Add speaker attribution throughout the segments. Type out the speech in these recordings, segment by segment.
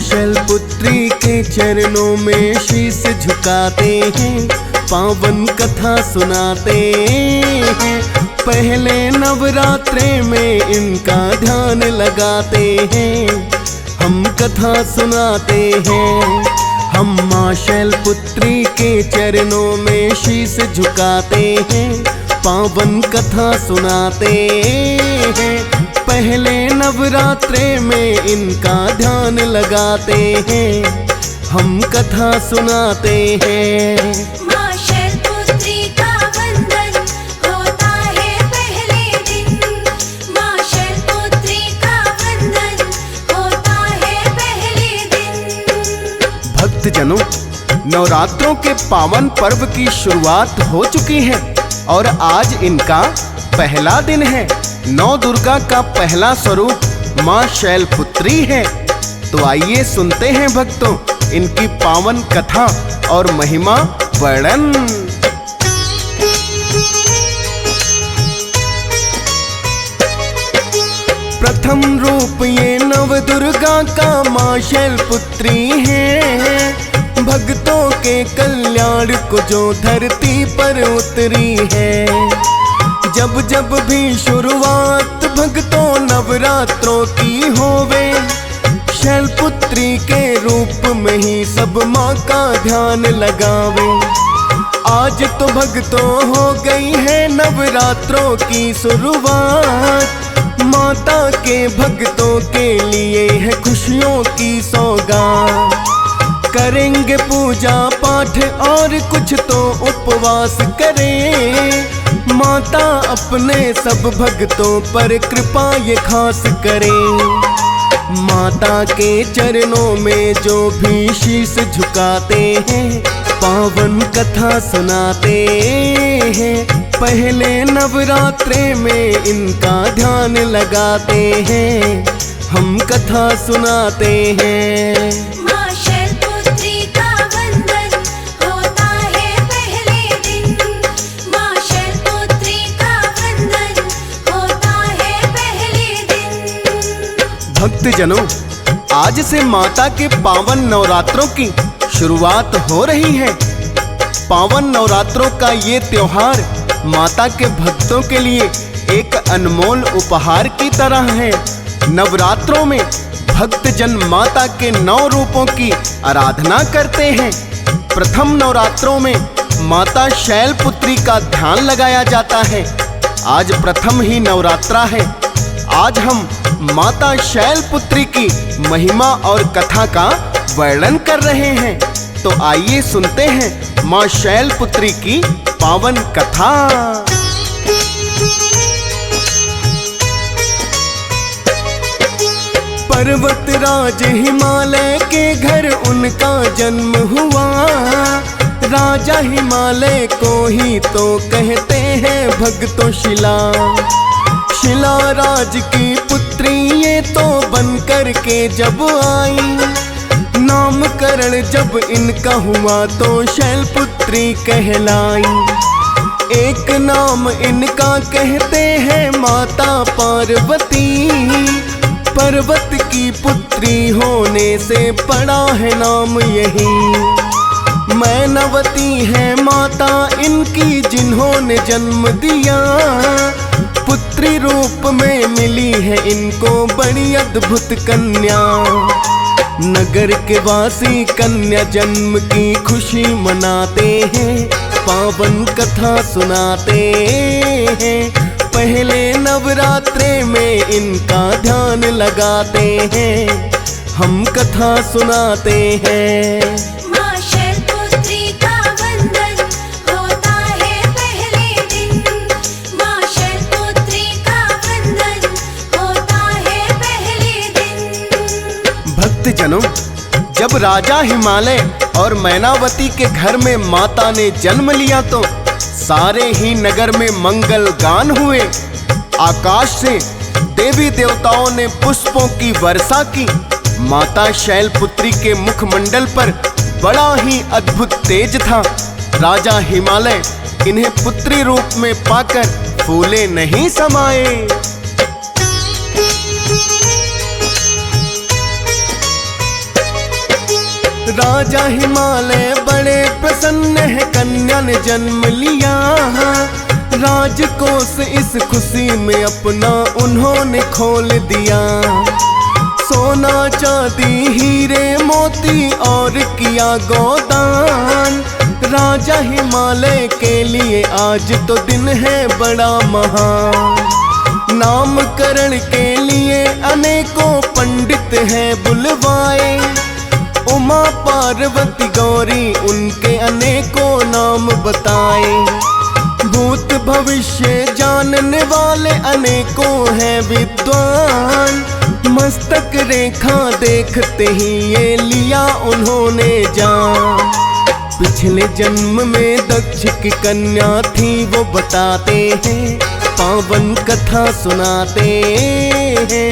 Speaker 1: शैलपुत्री के चरणों में शीश झुकाते हैं, पावन कथा सुनाते हैं। पहले नवरात्रे में इनका ध्यान लगाते हैं, हम कथा सुनाते हैं। हम माँ शैलपुत्री के चरणों में शीश झुकाते हैं, पावन कथा सुनाते हैं। पहले नवरात्रे में इनका ध्यान लगाते हैं, हम कथा सुनाते हैं।
Speaker 2: माँ शैलपुत्री का वंदन होता है पहले दिन, माँ शैलपुत्री का वंदन होता है पहले दिन।
Speaker 1: भक्तजनों, नवरात्रों के पावन पर्व की शुरुआत हो चुकी है और आज इनका पहला दिन है। नौ दुर्गा का पहला स्वरूप माँ शैलपुत्री है। तो आइए सुनते हैं भक्तों इनकी पावन कथा और महिमा वर्णन। प्रथम रूप ये नव दुर्गा का माँ शैलपुत्री है। भक्तों के कल्याण को जो धरती पर उतरी है। जब जब भी शुरुआत भक्तों नवरात्रों की होवे, शैलपुत्री के रूप में ही सब माँ का ध्यान लगावे। आज तो भक्तों हो गई है नवरात्रों की शुरुआत। माता के भक्तों के लिए है खुशियों की सौगात। करेंगे पूजा पाठ और कुछ तो उपवास करें। माता अपने सब भक्तों पर कृपा ये खास करें। माता के चरणों में जो भी शीश झुकाते हैं, पावन कथा सुनाते हैं। पहले नवरात्रे में इनका ध्यान लगाते हैं, हम कथा सुनाते हैं।
Speaker 2: माँ शैलपुत्री का वंदन होता है पहले दिन, माँ शैलपुत्री का वंदन होता है पहले दिन।
Speaker 1: भक्तजनों, आज से माता के पावन नवरात्रों की शुरुआत हो रही है। पावन नवरात्रों का ये त्योहार माता के भक्तों के लिए एक अनमोल उपहार की तरह है। नवरात्रों में भक्तजन माता के 9 रूपों की आराधना करते हैं। प्रथम नवरात्रों में माता शैलपुत्री का ध्यान लगाया जाता है। आज प्रथम ही नवरात्रा है। आज हम माता शैलपुत्री की महिमा और कथा का वर्णन कर रहे हैं। तो आइए सुनते हैं माँ शैलपुत्री की पावन कथा। पर्वतराज हिमालय के घर उनका जन्म हुआ। राजा हिमालय को ही तो कहते हैं भक्तों शिला। शिला राज की पुत्री ये तो बन कर के जब आई। नामकरण जब इनका हुआ तो शैलपुत्री कहलाई। एक नाम इनका कहते हैं माता पार्वती। पर्वत की पुत्री होने से पड़ा है नाम यही। मैनावती है माता इनकी जिन्होंने जन्म दिया। पुत्री रूप में मिली है इनको बड़ी अद्भुत कन्या। नगर के वासी कन्या जन्म की खुशी मनाते हैं, पावन कथा सुनाते हैं। पहले नवरात्रे में इनका ध्यान लगाते हैं, हम कथा सुनाते हैं।
Speaker 2: माँ शैलपुत्री का वंदन होता है पहले दिन, माँ शैलपुत्री का वंदन होता है पहले दिन।
Speaker 1: भक्तजनों, जब राजा हिमालय और मैनावती के घर में माता ने जन्म लिया तो सारे ही नगर में मंगल गान हुए। आकाश से देवी देवताओं ने पुष्पों की वर्षा की। माता शैलपुत्री के मुखमंडल पर बड़ा ही अद्भुत तेज था। राजा हिमालय इन्हें पुत्री रूप में पाकर फूले नहीं समाये। राजा हिमालय बड़े प्रसन्न है, कन्या ने जन्म लिया। राजकोष इस खुशी में अपना उन्होंने खोल दिया। सोना चांदी हीरे मोती और किया गोदान। राजा हिमालय के लिए आज तो दिन है बड़ा महान। नामकरण के लिए अनेकों पंडित हैं बुलवाए। उमा पार्वती गौरी उनके अनेकों नाम बताए। भूत भविष्य जानने वाले अनेकों हैं विद्वान। मस्तक रेखा देखते ही ये लिया उन्होंने जान। पिछले जन्म में दक्ष की कन्या थी वो बताते हैं, पावन कथा सुनाते हैं।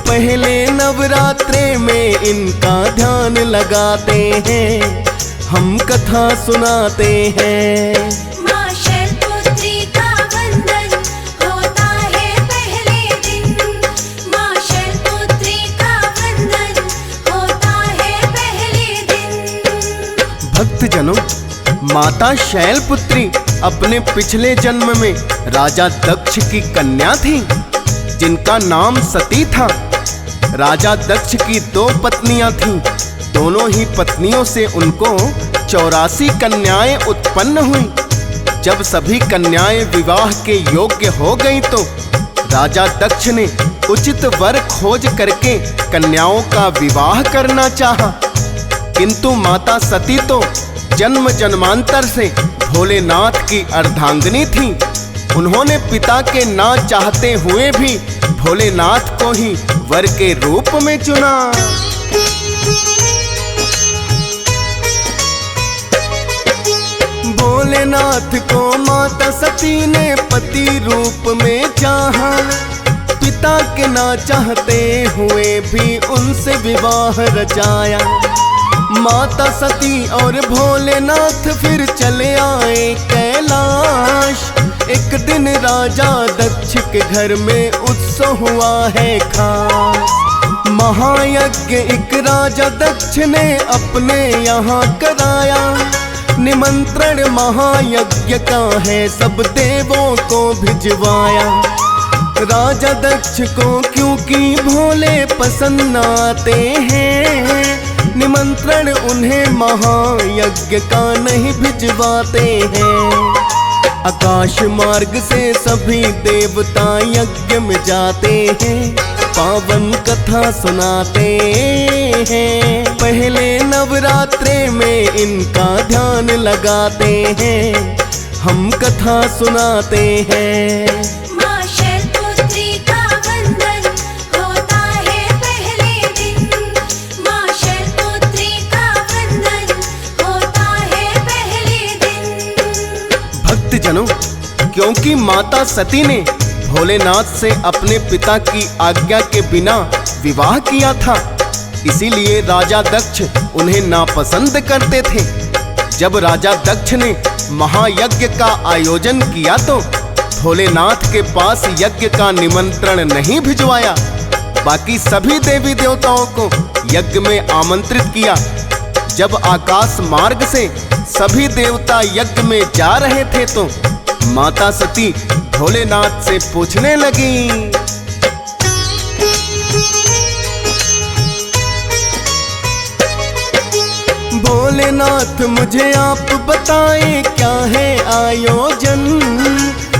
Speaker 1: पहले नवरात्रे में इनका ध्यान लगाते हैं, हम कथा सुनाते हैं।
Speaker 2: माँ शैलपुत्री का वंदन होता है पहले दिन। माँ शैलपुत्री का वंदन होता है पहले दिन।
Speaker 1: भक्तजनों, माता शैलपुत्री अपने पिछले जन्म में राजा दक्ष की कन्या थी, जिनका नाम सती था। राजा दक्ष की 2 पत्नियां थीं। दोनों ही पत्नियों से उनको 84 कन्याएं उत्पन्न हुई। जब सभी कन्याएं विवाह के योग्य हो गईं तो राजा दक्ष ने उचित वर खोज करके कन्याओं का विवाह करना चाहा। किंतु माता सती तो जन्म जन्मांतर से भोलेनाथ की अर्धांगिनी थी। उन्होंने पिता के ना चाहते हुए भी भोलेनाथ को ही वर के रूप में चुना। भोलेनाथ को माता सती ने पति रूप में चाहा। पिता के ना चाहते हुए भी उनसे विवाह रचाया। माता सती और भोलेनाथ फिर चले आए कैलाश। एक दिन राजा दक्ष के घर में उत्सव हुआ है खास। महायज्ञ एक राजा दक्ष ने अपने यहाँ कराया। निमंत्रण महायज्ञ का है, सब देवों को भिजवाया। राजा दक्ष को क्योंकि भोले पसंद आते हैं, निमंत्रण उन्हें महायज्ञ का नहीं भिजवाते हैं। आकाश मार्ग से सभी देवता यज्ञ में जाते हैं, पावन कथा सुनाते हैं। पहले नवरात्रे में इनका ध्यान लगाते हैं, हम कथा सुनाते हैं।
Speaker 2: माँ शैलपुत्री का वंदन होता है पहले दिन। माँ शैलपुत्री का वंदन होता है पहले दिन।
Speaker 1: भक्तजनों, क्योंकि माता सती ने भोलेनाथ से अपने पिता की आज्ञा के बिना विवाह किया था, इसीलिए राजा दक्ष उन्हें नापसंद करते थे। जब राजा दक्ष ने महायज्ञ का आयोजन किया तो भोलेनाथ के पास यज्ञ का निमंत्रण नहीं भिजवाया। बाकी सभी देवी देवताओं को यज्ञ में आमंत्रित किया। जब आकाश मार्ग से सभी देवता यज्ञ में जा रहे थे तो माता सती भोलेनाथ से पूछने लगी, भोलेनाथ मुझे आप बताएं क्या है आयोजन।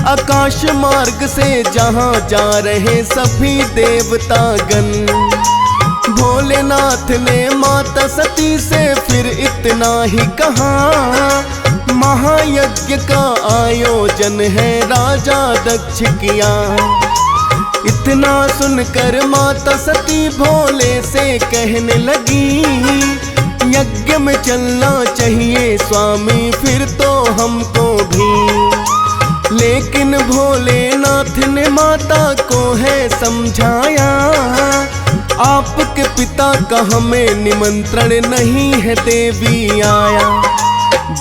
Speaker 1: आकाश मार्ग से जहाँ जा रहे सभी देवतागण। भोलेनाथ ने माता सती से फिर इतना ही कहा, महायज्ञ का आयोजन है राजा दक्ष किया। इतना सुनकर माता सती भोले से कहने लगी, यज्ञ में चलना चाहिए स्वामी फिर तो हमको भी। लेकिन भोलेनाथ ने माता को है समझाया, आपके पिता का हमें निमंत्रण नहीं है देवी आया।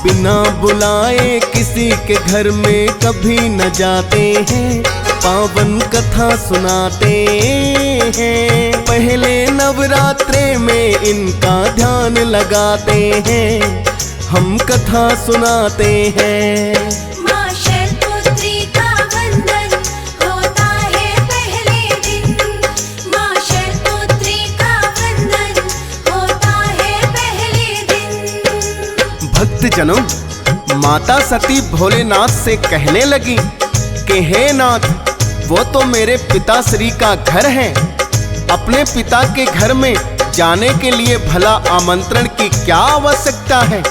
Speaker 1: बिना बुलाए किसी के घर में कभी न जाते हैं, पावन कथा सुनाते हैं। पहले नवरात्रे में इनका ध्यान लगाते हैं, हम कथा सुनाते हैं।
Speaker 2: माँ शैलपुत्री का वंदन होता है पहले दिन। माँ शैलपुत्री का वंदन होता है पहले दिन।
Speaker 1: भक्तजनों, माता सती भोलेनाथ से कहने लगी कि हे नाथ, वो तो मेरे पिताश्री का घर है। अपने पिता के घर में जाने के लिए भला आमंत्रण की क्या आवश्यकता है?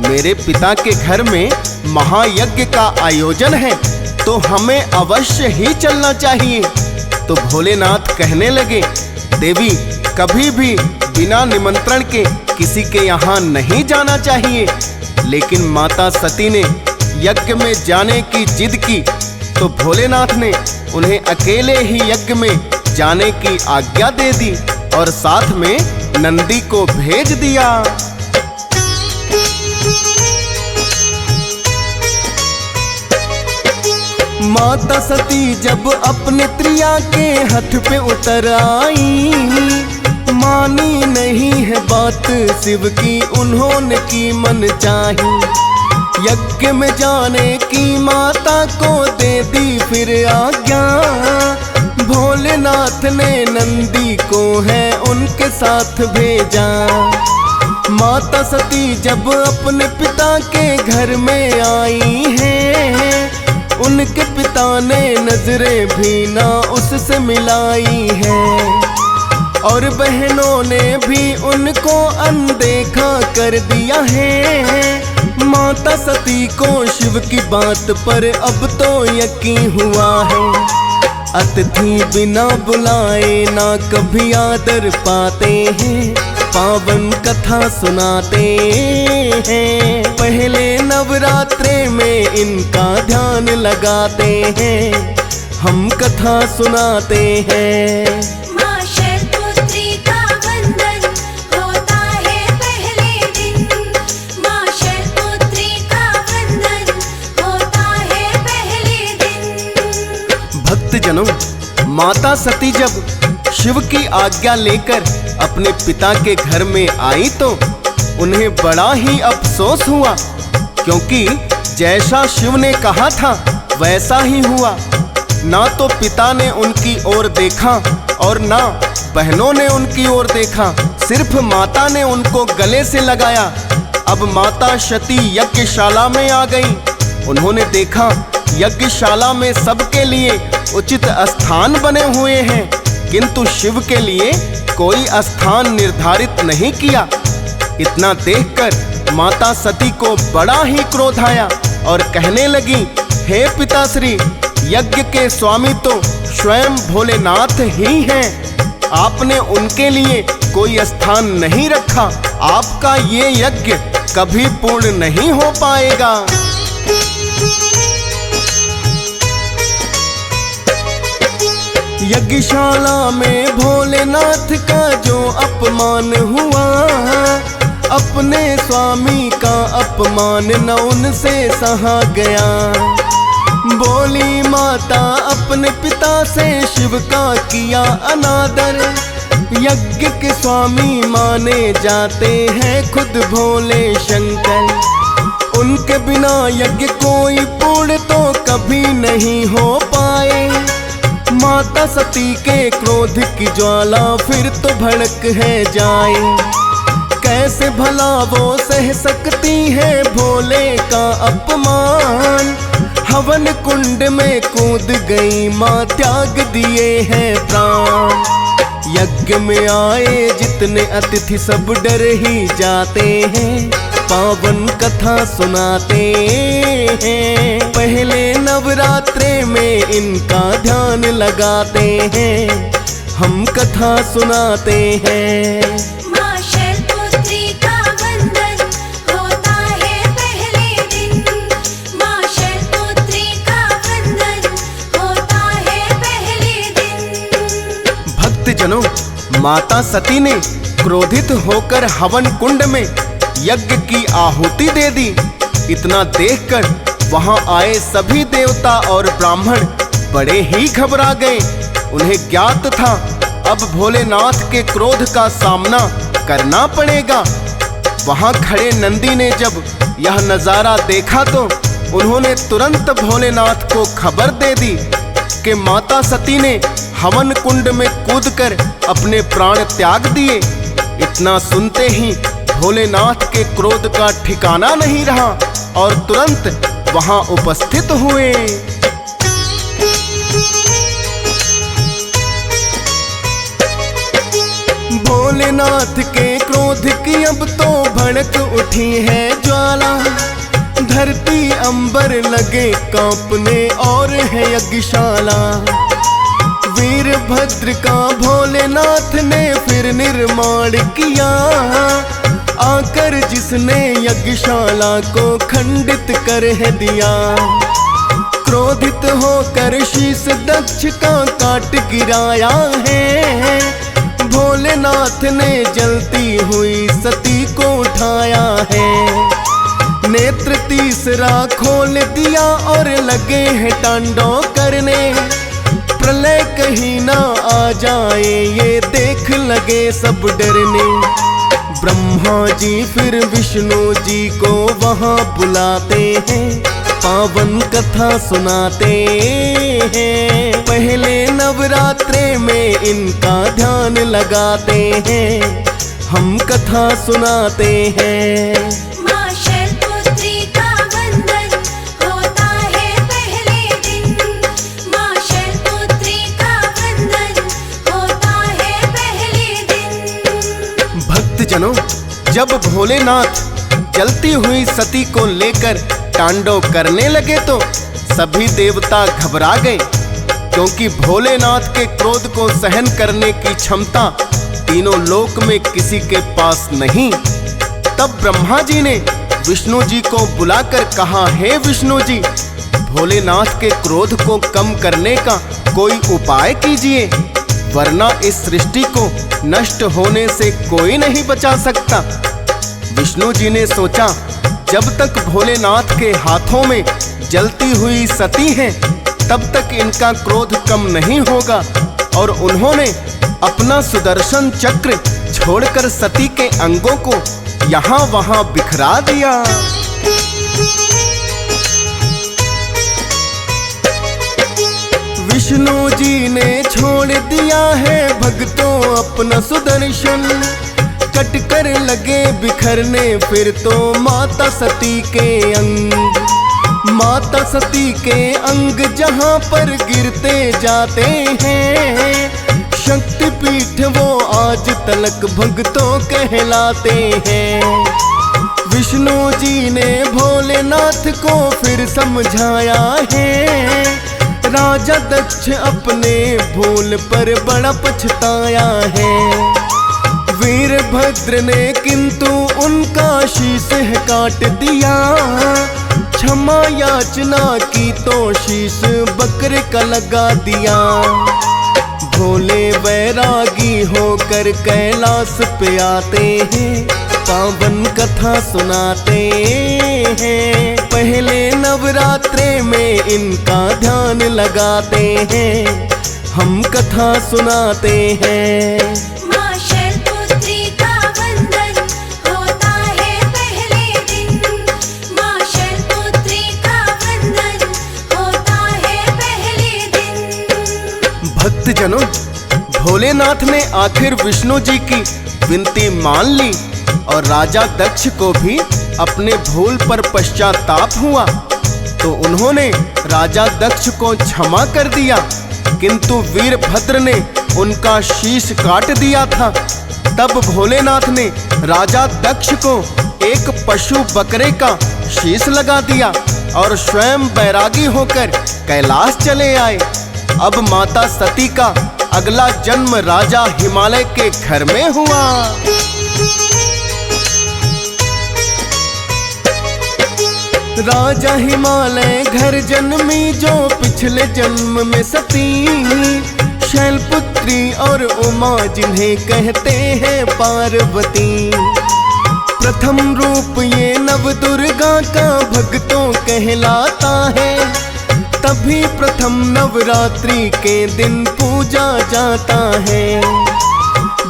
Speaker 1: मेरे पिता के घर में महायज्ञ का आयोजन है, तो हमें अवश्य ही चलना चाहिए। तो भोलेनाथ कहने लगे, देवी, कभी भी बिना निमंत्रण के किसी के यहाँ नहीं जाना चाहिए। लेकिन माता सती ने यज्ञ में जाने की जिद की, तो भोलेनाथ ने उन्हें अकेले ही यज्ञ में जाने की आज्ञा दे दी और साथ में नंदी को भेज दिया। माता सती जब अपने त्रिया के हथ पे उतर आई, मानी नहीं है बात शिव की, उन्होंने की मन चाही। यज्ञ में जाने की माता को दे दी फिर आज्ञा। भोलेनाथ ने नंदी को है उनके साथ भेजा। माता सती जब अपने पिता के घर में आई हैं, उनके पिता ने नजरें भी ना उससे मिलाई है, और बहनों ने भी उनको अनदेखा कर दिया है। माता सती को शिव की बात पर अब तो यकीन हुआ है। अतिथि बिना बुलाए ना कभी आदर पाते हैं, पावन कथा सुनाते हैं। पहले नवरात्रे में इनका ध्यान लगाते हैं, हम कथा सुनाते हैं।
Speaker 2: माँ शैलपुत्री का वंदन होता है पहले दिन। माँ शैलपुत्री का वंदन होता है पहले दिन।
Speaker 1: भक्तजनों, माता सती जब शिव की आज्ञा लेकर अपने पिता के घर में आई तो उन्हें बड़ा ही अफसोस हुआ, क्योंकि जैसा शिव ने कहा था वैसा ही हुआ। ना तो पिता ने उनकी ओर देखा और ना बहनों ने उनकी ओर देखा, सिर्फ माता ने उनको गले से लगाया। अब माता सती यज्ञशाला में आ गई। उन्होंने देखा यज्ञशाला में सबके लिए उचित स्थान बने हुए हैं, किंतु शिव के लिए कोई स्थान निर्धारित नहीं किया। इतना देखकर माता सती को बड़ा ही क्रोध आया और कहने लगी, हे पिताश्री, यज्ञ के स्वामी तो स्वयं भोलेनाथ ही हैं। आपने उनके लिए कोई स्थान नहीं रखा। आपका ये यज्ञ कभी पूर्ण नहीं हो पाएगा। यज्ञशाला में भोलेनाथ का जो अपमान हुआ, अपने स्वामी का अपमान न उनसे सहा गया। बोली माता अपने पिता से शिव का किया अनादर। यज्ञ के स्वामी माने जाते हैं खुद भोले शंकर। उनके बिना यज्ञ कोई पूर्ण तो कभी नहीं हो पाए। माता सती के क्रोध की ज्वाला फिर तो भड़क है जाए। कैसे भला वो सह सकती है भोले का अपमान। हवन कुंड में कूद गई माँ, त्याग दिए हैं प्राण। यज्ञ में आए जितने अतिथि सब डर ही जाते हैं, पावन कथा सुनाते हैं। पहले नवरात्रे में इनका ध्यान लगाते हैं, हम कथा सुनाते हैं।
Speaker 2: माँ शैलपुत्री का वंदन होता है पहले दिन। माँ शैलपुत्री का वंदन होता है पहले दिन।
Speaker 1: भक्तजनों, माता सती ने क्रोधित होकर हवन कुंड में यज्ञ की आहुति दे दी। इतना देखकर वहां आए सभी देवता और ब्राह्मण बड़े ही घबरा गए। उन्हें ज्ञात था अब भोलेनाथ के क्रोध का सामना करना पड़ेगा। वहां खड़े नंदी ने जब यह नजारा देखा तो उन्होंने तुरंत भोलेनाथ को खबर दे दी कि माता सती ने हवन कुंड में कूदकर अपने प्राण त्याग दिए। इतना सुनते ही भोलेनाथ के क्रोध का ठिकाना नहीं रहा और तुरंत वहां उपस्थित हुए। भोलेनाथ के क्रोध की अब तो भड़क उठी है ज्वाला। धरती अंबर लगे कांपने और है यज्ञशाला। वीरभद्र का भोलेनाथ ने फिर निर्माण किया, आकर जिसने यज्ञशाला को खंडित कर है दिया। क्रोधित होकर शीश दक्ष का काट गिराया है। भोलेनाथ ने जलती हुई सती को उठाया है। नेत्र तीसरा खोल दिया और लगे हैं तांडव करने। प्रलय कहीं ना आ जाए ये देख लगे सब डरने। ब्रह्मा जी फिर विष्णु जी को वहां बुलाते हैं, पावन कथा सुनाते हैं। पहले नवरात्रे में इनका ध्यान लगाते हैं, हम कथा सुनाते हैं।
Speaker 2: माँ शैलपुत्री का वंदन होता है पहले दिन। माँ शैलपुत्री का वंदन होता है पहले दिन।
Speaker 1: भक्तजनों, जब भोलेनाथ जलती हुई सती को लेकर तांडव करने लगे तो सभी देवता घबरा गए, क्योंकि भोलेनाथ के क्रोध को सहन करने की क्षमता तीनों लोक में किसी के पास नहीं। तब ब्रह्मा जी ने विष्णु जी को बुलाकर कहा, हे विष्णु जी, भोलेनाथ के क्रोध को कम करने का कोई उपाय कीजिए, वरना इस सृष्टि को नष्ट होने से कोई नहीं बचा सकता। विष्णु जी ने सोचा, जब तक भोलेनाथ के हाथों में जलती हुई सती है तब तक इनका क्रोध कम नहीं होगा, और उन्होंने अपना सुदर्शन चक्र छोड़कर सती के अंगों को यहाँ वहां बिखरा दिया। विष्णु जी ने छोड़ दिया है भक्तों अपना सुदर्शन। कटकर लगे बिखरने फिर तो माता सती के अंग। माता सती के अंग जहां पर गिरते जाते हैं, शक्तिपीठ वो आज तलक भक्तों कहलाते हैं। विष्णु जी ने भोलेनाथ को फिर समझाया है। राजा दक्ष अपने भूल पर बड़ा पछताया है। वीरभद्र ने किंतु उनका शीश काट दिया। क्षमा याचना की तो शीश बकरे का लगा दिया। भोले वैरागी होकर कैलाश पे आते हैं, पावन कथा सुनाते हैं। पहले नवरात्रे में इनका ध्यान लगाते हैं, हम कथा सुनाते हैं।
Speaker 2: माँ शैलपुत्री का वंदन होता है पहले दिन। माँ शैलपुत्री का वंदन होता है पहले दिन।
Speaker 1: भक्तजनों, भोलेनाथ ने आखिर विष्णु जी की विनती मान ली और राजा दक्ष को भी अपने भूल पर पश्चाताप हुआ, तो उन्होंने राजा दक्ष को क्षमा कर दिया। किंतु वीरभद्र ने उनका शीश काट दिया था। तब भोलेनाथ ने राजा दक्ष को एक पशु बकरे का शीश लगा दिया और स्वयं बैरागी होकर कैलाश चले आए। अब माता सती का अगला जन्म राजा हिमालय के घर में हुआ। राजा हिमालय घर जन्मी जो पिछले जन्म में सती, शैलपुत्री और उमा जिन्हें कहते हैं पार्वती। प्रथम रूप ये नव दुर्गा का भक्तों कहलाता है। तभी प्रथम नवरात्रि के दिन पूजा जाता है।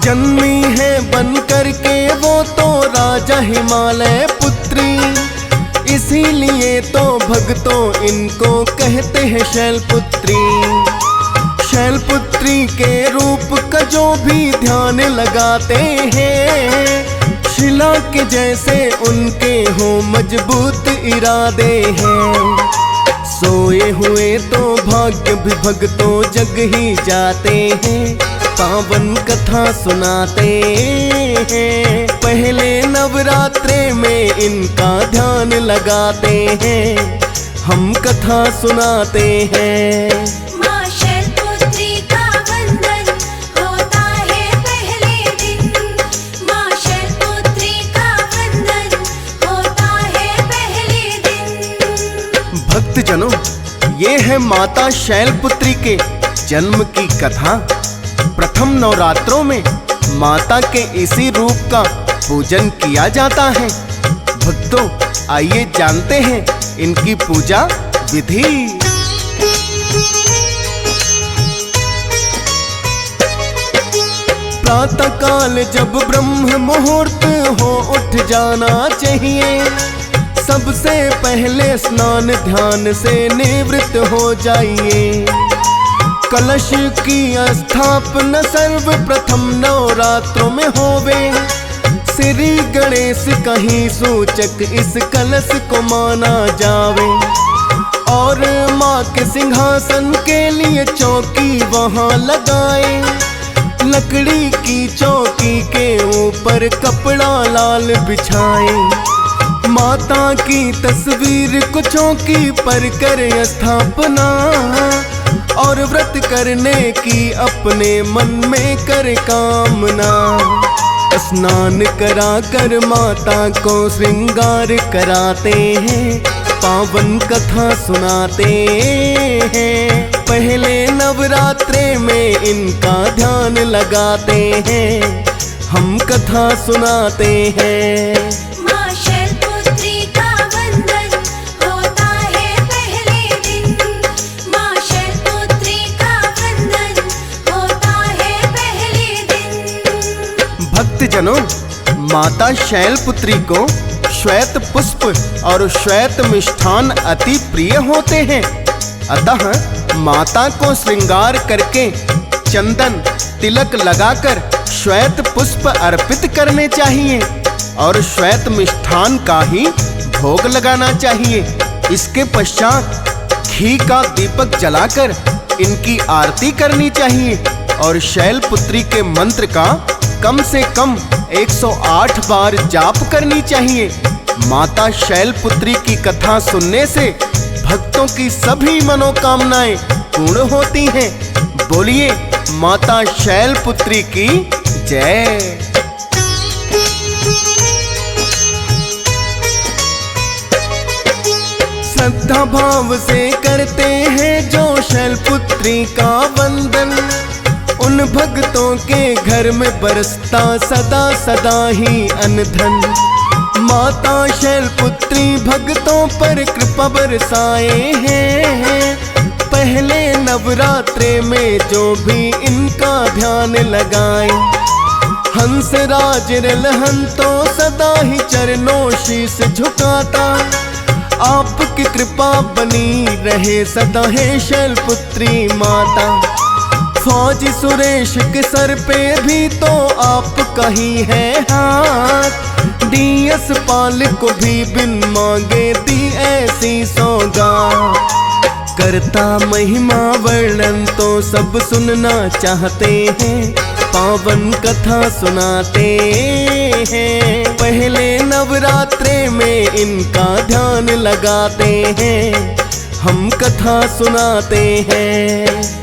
Speaker 1: जन्मी है बन करके वो तो राजा हिमालय पुत्री, इसीलिए तो भक्तों इनको कहते हैं शैलपुत्री। शैलपुत्री के रूप का जो भी ध्यान लगाते हैं, शिला के जैसे उनके हो मजबूत इरादे हैं। सोए हुए तो भाग्य भी भक्तों जग ही जाते हैं, पावन कथा सुनाते हैं। पहले नवरात्रे में इनका ध्यान लगाते हैं, हम कथा सुनाते हैं।
Speaker 2: माँ शैलपुत्री का वंदन होता है पहले दिन। माँ शैलपुत्री का वंदन होता है पहले दिन।
Speaker 1: भक्तजनों, ये है माता शैलपुत्री के जन्म की कथा। प्रथम नवरात्रों में माता के इसी रूप का पूजन किया जाता है। भक्तों, आइए जानते हैं इनकी पूजा विधि। प्रातः काल जब ब्रह्म मुहूर्त हो उठ जाना चाहिए। सबसे पहले स्नान ध्यान से निवृत्त हो जाइए। कलश की स्थापना सर्वप्रथम नवरात्रों में होवे। श्री गणेश का ही सूचक इस कलश को माना जावे। और माँ के सिंहासन के लिए चौकी वहाँ लगाए। लकड़ी की चौकी के ऊपर कपड़ा लाल बिछाए। माता की तस्वीर को चौकी पर कर स्थापना, और व्रत करने की अपने मन में कर कामना। स्नान करा कर माता को श्रृंगार कराते हैं, पावन कथा सुनाते हैं। पहले नवरात्रे में इनका ध्यान लगाते हैं, हम कथा सुनाते हैं।
Speaker 2: माँ शैलपुत्री का वंदन होता है पहले दिन। माँ शैलपुत्री का वंदन होता है पहले दिन।
Speaker 1: भक्तजनों, माता शैलपुत्री को श्वेत पुष्प और श्वेत मिष्ठान अति प्रिय होते हैं। अतः माता को श्रृंगार करके चंदन तिलक लगाकर श्वेत पुष्प अर्पित करने चाहिए और श्वेत मिष्ठान का ही भोग लगाना चाहिए। इसके पश्चात घी का दीपक जलाकर इनकी आरती करनी चाहिए और शैलपुत्री के मंत्र का कम से कम 108 बार जाप करनी चाहिए। माता शैलपुत्री की कथा सुनने से भक्तों की सभी मनोकामनाएं पूर्ण होती हैं। बोलिए माता शैलपुत्री की जय। श्रद्धा भाव से करते हैं जो शैलपुत्री का वंदन, उन भक्तों के घर में बरसता सदा सदा ही अनधन। माता शैलपुत्री भक्तों पर कृपा बरसाए हैं। पहले नवरात्रे में जो भी इनका ध्यान लगाए, हंसराज रलहन तो सदा ही चरणों शीस झुकाता। आपकी कृपा बनी रहे सदा है शैलपुत्री माता। फौजी सुरेश के सर पे भी तो आपका ही है हाथ। डीएस पाल को भी बिन मांगे दी ऐसी सौगात। करता महिमा वर्णन तो सब सुनना चाहते हैं, पावन कथा सुनाते हैं। पहले नवरात्रे में इनका ध्यान लगाते हैं, हम कथा सुनाते हैं।